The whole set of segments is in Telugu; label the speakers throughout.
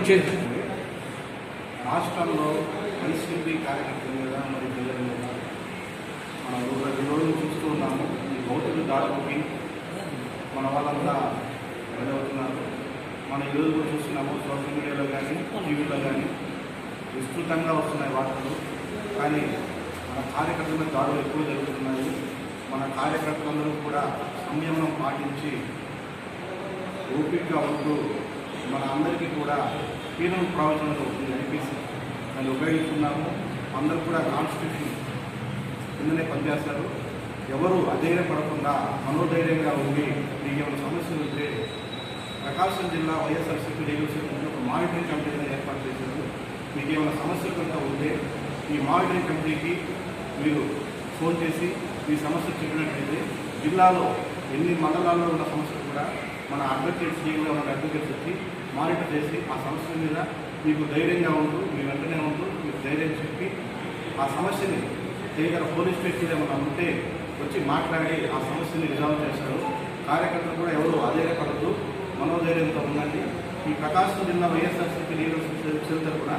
Speaker 1: వచ్చేది.
Speaker 2: రాష్ట్రంలో వైసీపీ కార్యకర్తల మీద మరియు పిల్లల మీద మనం ప్రతి రోజు చూస్తూ ఉన్నాము. ఈ భౌతిక దాడులకి మన వాళ్ళంతా బలవుతున్నారు. మనం ఈరోజు కూడా చూస్తున్నాము, సోషల్ మీడియాలో కానీ టీవీలో కానీ విస్తృతంగా వస్తున్నాయి వార్తలు. కానీ మన కార్యకర్తల మీద దాడులు ఎక్కువ జరుగుతున్నాయి. మన కార్యకర్తలందరూ కూడా సంయమనం పాటించి ఓపికగా ఉంటూ మన అందరికీ కూడా పీనల్ ప్రావిజన్లో ఉంటుంది ఐపీసీ దాన్ని ఉపయోగించుకున్నాము. అందరూ కూడా కాన్స్టిట్యూషన్ కిందనే పనిచేస్తారు. ఎవరు అధైర్యపడకుండా మనోధైర్యంగా ఉండి మీకు ఏమైనా సమస్యలు ఉంటే ప్రకాశం జిల్లా వైఎస్ఆర్సీపీ లీగల్ సెల్ ఒక మానిటరింగ్ కమిటీని ఏర్పాటు చేశారు. మీకు ఏమైనా సమస్యలు కనుక ఉంటే ఈ మానిటరింగ్ కమిటీకి మీరు ఫోన్ చేసి ఈ సమస్యలు చెప్పినట్లయితే జిల్లాలో ఎన్ని మండలాల్లో ఉన్న సమస్యలు కూడా మన అడ్వకేట్స్ లీగల్గా ఉన్న అడ్వకేట్స్ వచ్చి మానిటర్ చేసి ఆ సమస్యల మీద మీకు ధైర్యంగా ఉంటూ మీ వెంటనే ఉంటూ మీకు ధైర్యం చెప్పి ఆ సమస్యని దగ్గర పోలీస్ స్టేషన్ ఏమైనా ఉంటే వచ్చి మాట్లాడి ఆ సమస్యని రిజాల్వ్ చేస్తారు. కార్యకర్తలు కూడా ఎవరు అధైర్యపడద్దు, మనోధైర్యంతో ఉండండి. ఈ ప్రకాశం జిల్లా వైఎస్ఆర్సీపీ లీగల్ సెల్ కూడా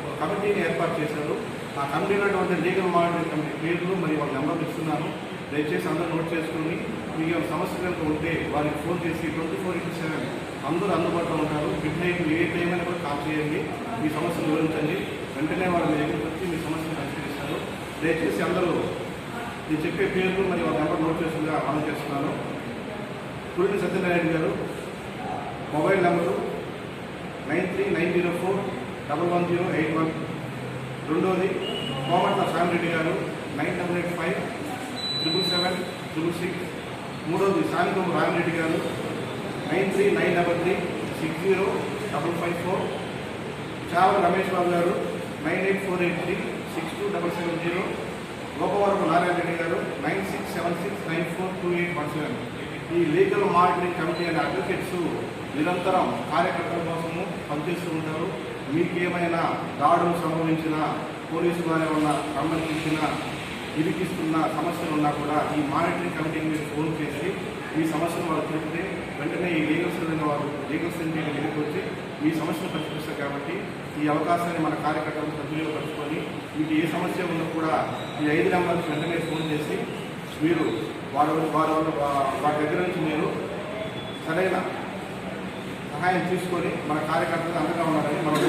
Speaker 2: ఒక కమిటీని ఏర్పాటు చేశారు. ఆ కమిటీలో లీగల్ మానిటరింగ్ కమిటీ పేర్లు మరియు వాళ్ళ నెంబర్లు ఇస్తున్నాను. దయచేసి అందరూ నోట్ చేసుకుని మీకు ఏమైనా సమస్య కనుక ఉంటే వారికి ఫోన్ చేసి 24/7 అందరూ అందుబాటులో ఉంటారు. మిడ్ నైట్ ఏ టైం అయినా కూడా కాల్ చేయండి, మీ సమస్యలు వివరించండి. వెంటనే వాళ్ళు మీ దగ్గరికి వచ్చి మీ సమస్యను పరిష్కరిస్తారు. దయచేసి అందరూ నేను చెప్పే పేర్లు మరియు వాళ్ళ నెంబర్ నోట్ చేసుకుని అమలు చేస్తున్నాను. పురిని సత్యనారాయణ గారు మొబైల్ నెంబరు 9390411081. రెండోది కోమట్ల సామిరెడ్డి గారు 98857776. మూడోది సానికొమ్మ రామిరెడ్డి గారు 9393360554. చావల రమేష్ బాబు గారు 98483627770. గోపవరపు నారాయణ రెడ్డి గారు 9676942817. ఈ లీగల్ మానిటరింగ్ కమిటీ అనే అడ్వకేట్స్ నిరంతరం కార్యకర్తల కోసము పనిచేస్తూ ఉంటారు. మీకు ఏమైనా దాడులు సంభవించిన పోలీసు వారి ఉన్న సంబంధించిన ఇరికిస్తున్న సమస్యలు ఉన్నా కూడా ఈ మానిటరింగ్ కమిటీకి మీరు ఫోన్ చేసి మీ సమస్యను వాళ్ళు చెప్తే వెంటనే ఈ లీగల్ సెల్ వారు లీగల్ సెల్ దగ్గరికి వచ్చి మీ సమస్యను పరిష్కరిస్తారు. కాబట్టి ఈ అవకాశాన్ని మన కార్యకర్తలను సద్వినియోగపరుచుకొని మీకు ఏ సమస్య ఉన్నా కూడా ఈ 5 నెంబర్కి వెంటనే ఫోన్ చేసి మీరు వారి దగ్గర నుంచి మీరు సరైన సహాయం తీసుకొని మన కార్యకర్తలు అండగా ఉన్నారని మనం